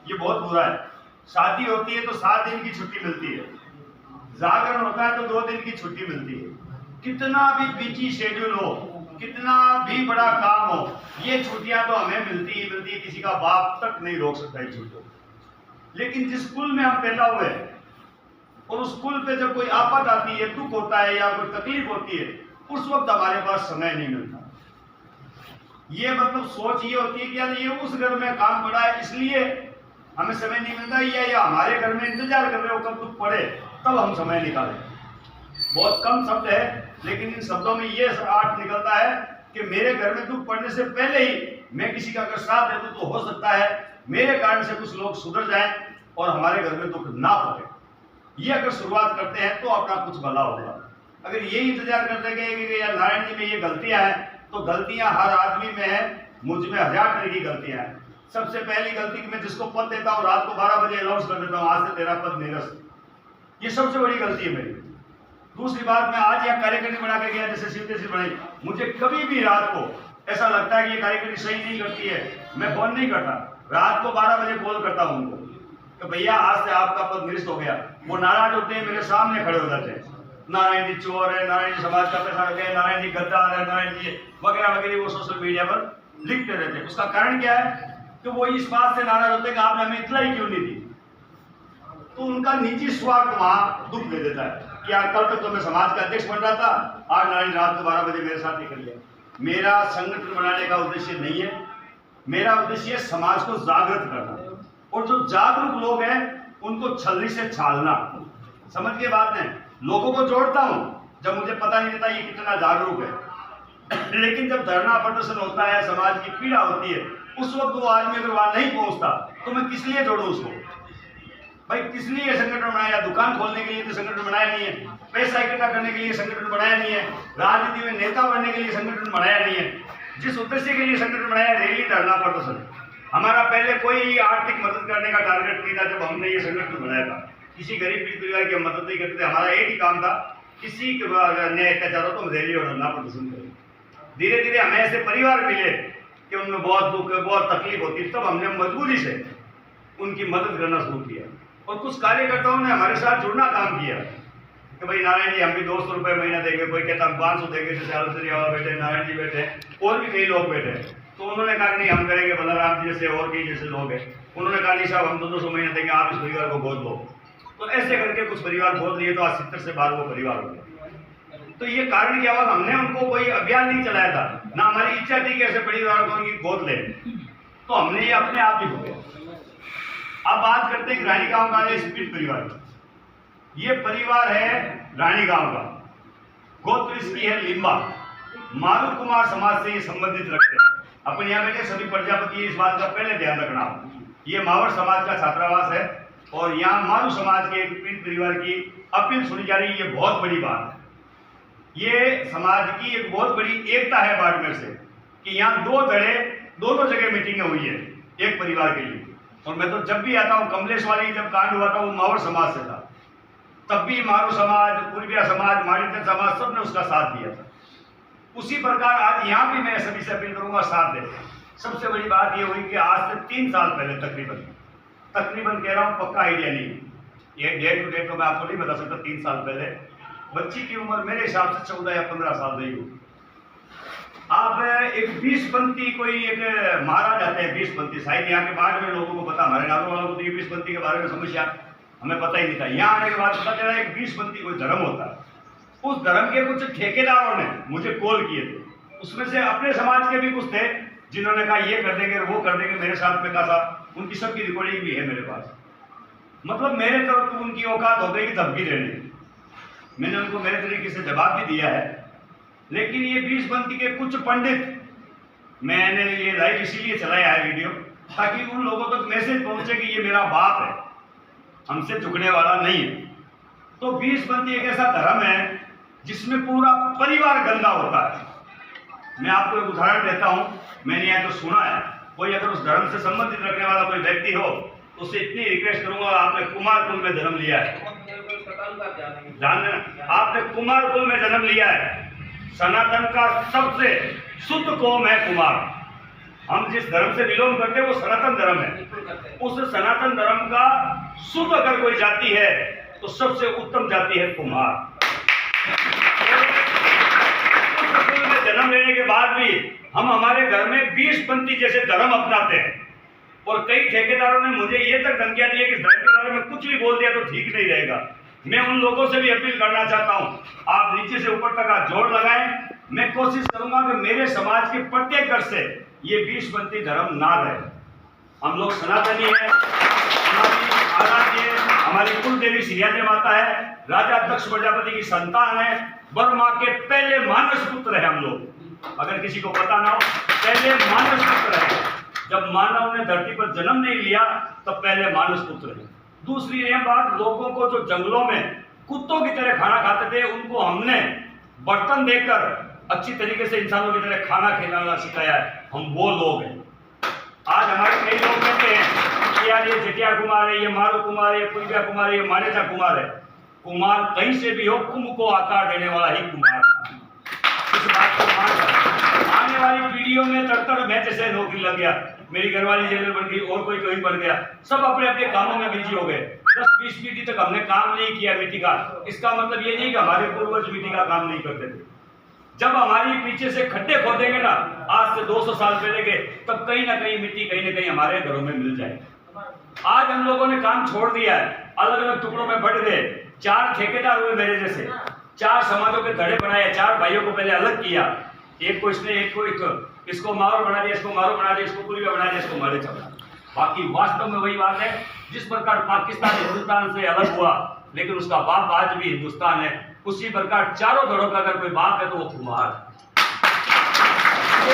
ये बहुत बुरा है। शादी होती है तो 7 दिन की छुट्टी मिलती है, जागरण होता है तो 2 दिन की छुट्टी मिलती है। कितना भी बिजी शेड्यूल हो, कितना भी बड़ा काम हो, ये छुट्टियां तो हमें मिलती ही मिलती है, किसी का बाप तक नहीं रोक सकता है छुट्टियों। लेकिन जिस कुल में हम पैदा हुए हैं और उस कुल पे जब कोई आफत आती है, दुख होता है या कोई तकलीफ होती है, उस वक्त हमारे पास समय नहीं मिलता। ये मतलब सोच ये होती है कि यार ये उस घर में काम पड़ा है इसलिए हमें समय नहीं मिलता, या हमारे घर में इंतजार कर रहे हो कब दुख पड़े तब हम समय निकालें। बहुत कम शब्द है, लेकिन इन शब्दों में ये अर्थ निकलता है कि मेरे घर में दुख पड़ने से पहले ही मैं किसी का अगर साथ दे दूं तो हो सकता है मेरे कारण से कुछ लोग सुधर जाएं और हमारे घर में दुख ना पड़े। ये अगर शुरुआत करते हैं तो अपना कुछ भला होगा। अगर ये इंतजार करते हैं कि यार नारायण जी में ये गलतियां हैं, तो गलतियां हर आदमी में है, मुझ में 1000 तरह की गलतियां हैं। सबसे पहली गलती कि मैं जिसको पद देता हूँ रात को 12 बजे अनाउंस कर देता हूँ आज से तेरा पद निरस्त। ये सबसे बड़ी गलती है मेरी। दूसरी बात, मैं आज यह कार्यक्रम बना के गया जैसे शिवते बनाई, मुझे कभी भी रात को ऐसा लगता है कि ये कार्यक्रम सही नहीं करती है, मैं फोन नहीं करता। रात को 12 बजे कॉल करता हूँ उनको कि भैया आज से आपका पद निरस्त हो गया। वो नाराज होते हैं, मेरे सामने खड़े हो जाते हैं, नारायण जी चोर है, नारायण जी समाज का पैसा रखे, नारायण जी गद्दार है, नारायण जी वगैरह वगैरह वो सोशल मीडिया पर लिखते रहते हैं। उसका कारण क्या है कि वो इस बात से नाराज होते हैं कि आपने हमें इतना ही क्यों नहीं दी। तो उनका निजी स्वार्थ वहां दुख दे देता है कि यार कल तक तो मैं समाज का अध्यक्ष बन रहा था, आज नारायण रात को 12 बजे मेरे साथ निकल गया। मेरा संगठन बनाने का उद्देश्य नहीं है, मेरा उद्देश्य है समाज को जागृत करना, और जो जागरूक लोग हैं उनको छलनी से छालना। समझ के बात है, लोगों को जोड़ता हूं जब मुझे पता नहीं रहता ये कितना जागरूक है। लेकिन जब धरना प्रदर्शन होता है, समाज की पीड़ा होती है, उस वक्त वो आदमी अगर वहां नहीं पहुंचता तो मैं किस लिए जोड़ूं उसको। भाई किस लिए संगठन बनाया? दुकान खोलने के लिए तो संगठन बनाया नहीं है, पैसा इकट्ठा करने के लिए संगठन बनाया नहीं है, राजनीति में नेता बनने के लिए संगठन बनाया नहीं है। जिस उद्देश्य के लिए संगठन बनाया, रैली धरना प्रदर्शन, हमारा पहले कोई आर्थिक मदद करने का टारगेट नहीं था। जब हमने ये संगठन बनाया था किसी गरीब पीड़ित परिवार की हम मदद नहीं करते थे, हमारा एक ही काम था किसी के अन्याय अत्याचार हो तो हम रैली और धरना प्रदर्शन करें। धीरे धीरे हमें ऐसे परिवार मिले कि उनमें बहुत दुख बहुत तकलीफ होती, तब हमने मजबूरी से उनकी मदद करना शुरू किया। और कुछ कार्यकर्ताओं ने हमारे साथ जुड़ना काम किया कि भाई नारायण जी हम भी 200 रुपये महीना देंगे, कोई कहता हम 500 देंगे, जैसे आलोचनी बाबा बैठे, नारायण जी बैठे, और भी कई लोग बैठे। तो उन्होंने कहा नहीं हम करेंगे, बलराम जी जैसे और कई जैसे लोग हैं, उन्होंने कहा नहीं साहब हम 200 महीना देंगे, आप इस परिवार को गोद लो। तो ऐसे करके कुछ परिवार गोद लिए, तो आज 70 से 12 वो परिवार हो गए। तो ये कारण क्या हुआ, हमने उनको कोई अभियान नहीं चलाया था, ना हमारी इच्छा थी कि ऐसे परिवार को उनकी गोद ले, तो हमने ये अपने आप ही हो गया। अब बात करते हैं रानी गांव का स्पीड परिवार। ये परिवार है रानी गांव का, गोत्र इसकी है लिम्बा, मारू कुमार समाज से ये संबंधित रखते हैं। अपने यहाँ बैठे सभी प्रजापति, इस बात का पहले ध्यान रखना। ये मावर समाज का छात्रावास है और यहाँ मारू समाज के पीड़ित परिवार की अपील सुनी जा रही है। ये बहुत बड़ी बात है, ये समाज की एक बहुत बड़ी एकता है बाड़मेर से कि यहाँ 2 धड़े दोनों जगह मीटिंगें हुई है एक परिवार के लिए। और मैं तो जब भी आता हूँ, कमलेश वाली जब कांड हुआ था वो मावर समाज से था, तब भी मारू समाज, पूर्विया समाज, माड़ीतर समाज सबने उसका साथ दिया था। उसी प्रकार आज यहाँ भी मैं सभी से अपील करूंगा साथ दे। सबसे बड़ी बात ये हुई कि आज से 3 साल पहले तकरीबन कह रहा हूँ, पक्का आइडिया नहीं, ये डेट टू डेट तो मैं आपको नहीं बता सकता, 3 साल पहले बच्ची की उम्र मेरे हिसाब से 14 या 15 साल रही हो। आप एक 20पंथी कोई एक महाराज आते हैं, 20पंथी, शायद यहाँ के बाद में लोगों को पता, हमारे नारों वालों को तो ये 20पंथी के बारे में समस्या हमें पता ही नहीं था। यहाँ आने के बाद पता चला एक 20पंथी कोई धर्म होता है। उस धर्म के कुछ ठेकेदारों ने मुझे कॉल किए थे, उसमें से अपने समाज के भी कुछ थे जिन्होंने कहा ये कर देंगे वो कर देंगे, मेरे साथ में कहा था, उनकी सबकी रिकॉर्डिंग भी है मेरे पास। मतलब मेरे तरफ तो उनकी औकात हो गई कि धमकी देने। मैंने उनको मेरे तरीके से जवाब भी दिया है, लेकिन ये 20पंथी के कुछ पंडित, मैंने ये लाइव इसीलिए चलाया है वीडियो ताकि उन लोगों तक मैसेज पहुंचे कि ये मेरा बाप है, हमसे झुकने वाला नहीं है। तो 20पंथी एक ऐसा धर्म है जिसमें पूरा परिवार गंदा होता है। मैं आपको एक उदाहरण देता हूं, मैंने यहाँ तो सुना है, कोई अगर उस धर्म से संबंधित रखने वाला कोई व्यक्ति हो तो उससे इतनी रिक्वेस्ट करूंगा, आपने कुमार कुल में जन्म लिया है, ध्यान देना, आपने कुमार कुल में जन्म लिया है, सनातन का सबसे शुद्ध कौम है कुमार, हम जिस धर्म से विलोम करते हैं वो सनातन धर्म है। उस सनातन धर्म का शुद्ध अगर कोई जाति है तो सबसे उत्तम जाति है कुम्हार। में जन्म लेने के बाद भी हम हमारे घर में 20 पंथी जैसे धर्म अपनाते हैं, और कई ठेकेदारों ने मुझे ये तक धमकियां दी है कि धर्म के बारे में कुछ भी बोल दिया तो ठीक नहीं रहेगा। मैं उन लोगों से भी अपील करना चाहता हूं, आप नीचे से ऊपर तक हाथ जोड़ लगाएं। मैं कोशिश करूंगा कि मेरे समाज के प्रत्येक घर से ये 20 पंथी धर्म ना रहे। हम लोग सनातनी है, हमारी आराध्य है, हमारी कुल देवी श्रीयादेवी माता है, राजा दक्ष प्रजापति की संतान है, वर्मा के पहले मानस पुत्र है हम लोग। अगर किसी को पता ना हो, पहले मानस पुत्र है। जब मानव ने धरती पर जन्म नहीं लिया तब पहले मानस पुत्र है। दूसरी यह बात, लोगों को जो जंगलों में कुत्तों की तरह खाना खाते थे उनको हमने बर्तन देकर अच्छी तरीके से इंसानों की तरह खाना खिलाना सिखाया है। हम वो लोग हैं। आज हमारे कई लोग कहते हैं कि यार ये जटिया कुमार है, ये मारू कुमार है, ये पुलिया कुमार है, ये मानेजा कुमार है। कुमार कहीं से भी हो, कुंभ को आकार देने वाला ही कुमार। इस बात को मान, आने वाली पीढ़ियों में तड़तड़ मैं जैसे नौकरी लग गया, मेरी घरवाली जेलर बन गई और कोई कहीं बन गया, सब अपने अपने कामों में बिजी हो गए। 10-20 पीढ़ी तक हमने काम नहीं किया मिट्टी का। इसका मतलब ये नहीं कि हमारे पूर्वज मिट्टी का काम नहीं करते थे। जब हमारी पीछे से खड्डे खोदेंगे ना, आज से 200 साल पहले के, तब कहीं ना कहीं मिट्टी कहीं ना कहीं हमारे घरों में मिल जाए। आज हम लोगों ने काम छोड़ दिया है, अलग अलग टुकड़ों में बढ़ गए। 4 ठेकेदार हुए मेरे जैसे, 4 समाजों के धड़े बनाए, 4 भाइयों को पहले अलग किया। एक को इसने, एक को इसको मारो बना दिया, इसको मारो बना दिया, इसको पुलिया बना दिया, इसको मारे चला। बाकी वास्तव में वही बात है, जिस प्रकार पाकिस्तान हिंदुस्तान से अलग हुआ लेकिन उसका बाप आज भी हिंदुस्तान है, उसी प्रकार चारों धड़ों का अगर कोई बाप है तो वो कुमार है। तो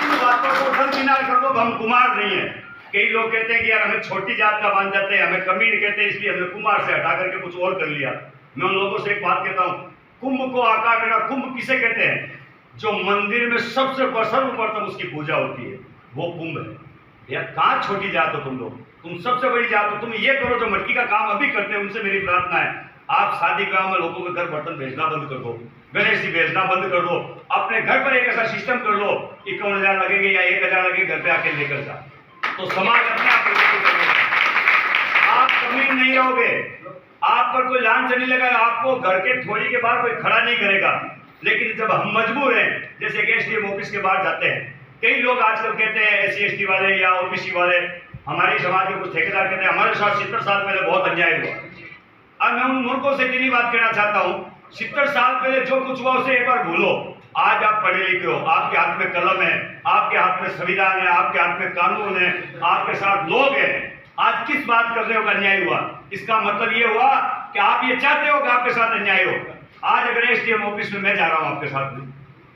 इन बातों को दरकिनार कर दो, हम कुमार नहीं है। कई लोग कहते हैं कि यार हमें छोटी जात का मान जाते हैं, हमें कमीन कहते हैं, इसलिए हमने कुमार से हटा करके कुछ और कर लिया। मैं उन लोगों से एक बात कहता हूँ, कुंभ को आकार देना, कुंभ किसे कहते हैं? जो मंदिर में सबसे सर्वप्रथम उसकी पूजा होती है वो कुंभ है। यार कहाँ छोटी जात हो तुम लोग, तुम सबसे बड़ी जात हो। तुम ये करो जो मटकी का काम अभी करते हैं, उनसे मेरी प्रार्थना है, आप शादी ब्याह में लोगों के घर बर्तन भेजना बंद कर दो, गणेश जी भेजना बंद कर दो। अपने घर पर एक ऐसा सिस्टम कर लो, 51,000 लगेंगे या 1,000 लगेंगे, घर पे आके लेकर जा, तो समाज अपने आप आप कमीन नहीं रहोगे, आप पर कोई लांछन नहीं लगाएगा, आपको घर के थोड़ी के बाहर कोई खड़ा नहीं करेगा। लेकिन जब हम मजबूर हैं, जैसे कि एसडीएम ऑफिस के बाहर जाते हैं, कई लोग आजकल कहते हैं SC/ST वाले या ओबीसी वाले, हमारे समाज के कुछ ठेकेदार कहते हैं हमारे साथ 70 साल पहले बहुत अन्याय हुआ। अब मैं उन मूर्खों से इतनी बात कहना चाहता हूँ, 70 साल पहले जो कुछ हुआ उसे एक बार भूलो। आज आप पढ़े लिखे हो, आपके हाथ में कलम है, आपके हाथ में संविधान है, आपके हाथ में कानून है, आपके साथ लोग हैं। आज किस बात कर रहे हो कि अन्याय हुआ? इसका मतलब ये हुआ कि आप ये चाहते हो कि आपके साथ अन्याय हो। आज अगर एसडीएम ऑफिस में मैं जा रहा हूँ आपके साथ में,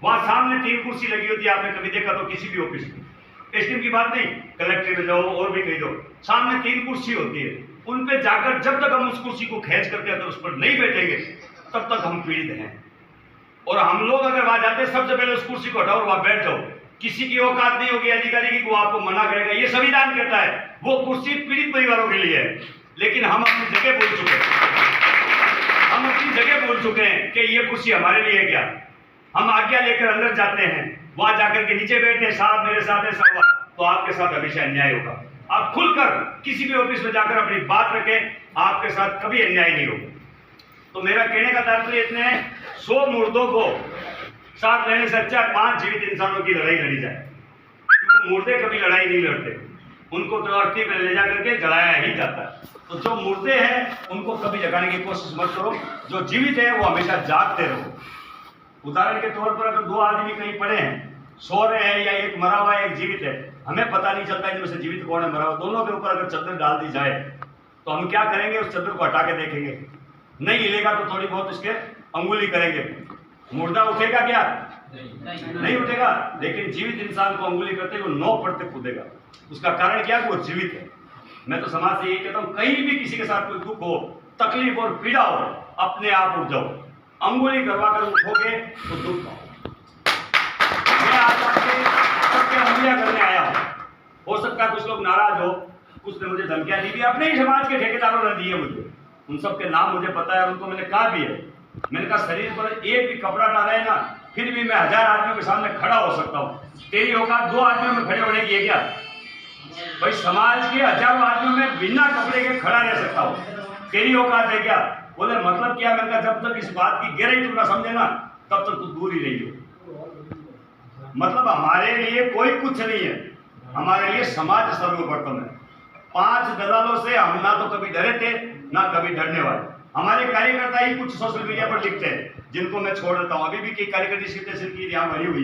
वहां सामने 3 कुर्सी लगी होती है, आपने कभी देखा तो किसी भी ऑफिस में, एसडीएम की बात नहीं, कलेक्टर में जाओ और भी कहीं जाओ, सामने 3 कुर्सी होती है। उन पे जाकर जब तक हम उस कुर्सी को खींच करके अगर उस पर नहीं बैठेंगे तब तक हम पीड़ित हैं। और हम लोग अगर वहां जाते सबसे पहले उस कुर्सी को हटाओ और वहां बैठ जाओ, किसी की औकात नहीं होगी अधिकारी की वो आपको मना करेगा। ये संविधान कहता है वो कुर्सी पीड़ित परिवारों के लिए है, लेकिन हम अपनी जगह भूल चुके हैं। हम अपनी जगह भूल चुके हैं कि ये कुर्सी हमारे लिए क्या। हम आज्ञा लेकर अंदर जाते हैं, वहां जाकर के नीचे बैठे, साहब मेरे साथ ऐसा हुआ, तो आपके साथ हमेशा अन्याय होगा। आप खुलकर किसी भी ऑफिस में जाकर अपनी बात रखें, आपके साथ कभी अन्याय नहीं होगा। तो मेरा कहने का तात्पर्य इतने 100 मुर्दों को साथ लेने से अच्छा 5 जीवित इंसानों की लड़ाई लड़ी जाए, क्योंकि मुर्दे कभी लड़ाई नहीं लड़ते, उनको तो अर्थी में ले जाकर के जलाया ही जाता है। तो जो मुर्दे हैं उनको कभी जगाने की कोशिश मत करो, जो जीवित है वो हमेशा जागते रहो। उदाहरण के तौर पर अगर 2 आदमी कहीं पड़े हैं, सो रहे हैं, या एक मरा हुआ है एक जीवित है, हमें पता नहीं चलता इनमें से जीवित कौन है मरा हुआ। दोनों के ऊपर अगर चादर डाल दी जाए तो हम क्या करेंगे? उस चादर को हटा के देखेंगे, नहीं हिलेगा तो थोड़ी बहुत इसके अंगुली करेंगे, मुर्दा उठेगा क्या? नहीं उठेगा। लेकिन जीवित इंसान को अंगुली करते वो 9 पड़ते कूदेगा। उसका कारण क्या? वो जीवित है। मैं तो समाज से यही कहता हूँ, कहीं भी किसी के साथ कोई दुख हो, तकलीफ और पीड़ा हो, अपने आप उठ जाओ, अंगुली करवा कर उठोगे तो दुख पाओ। मैं आज आपके सबके अंगुलियां करने आया हूँ, हो सकता है कुछ लोग नाराज हो, कुछ ने मुझे धमकियां दी भी, अपने ही समाज के ठेकेदारों ने दी है मुझे, उन सबके नाम मुझे पता है, उनको मैंने कहा भी है। मैंने कहा शरीर पर एक भी कपड़ा डाला है ना फिर भी मैं 1000 आदमियों के सामने खड़ा हो सकता हूँ। तेरी औकात 2 आदमियों में खड़े होने की है क्या? भाई समाज के हजारों आदमियों में बिना कपड़े के खड़ा रह सकता हूँ, तेरी औकात है क्या? बोले मतलब क्या? मैंने कहा जब तक इस बात की गहराई तू ना समझे ना तब तक तू दूर ही रही हो। मतलब हमारे लिए कोई कुछ नहीं है, हमारे लिए समाज सर्वप्रथम है। 5 दलालों से हम ना तो कभी डरे थे ना कभी डरने वाले। हमारे कार्यकर्ता ही कुछ सोशल मीडिया पर लिखते हैं जिनको मैं छोड़ देता हूँ। अभी भी कई कार्यकर्ता की यहाँ भरी हुई है।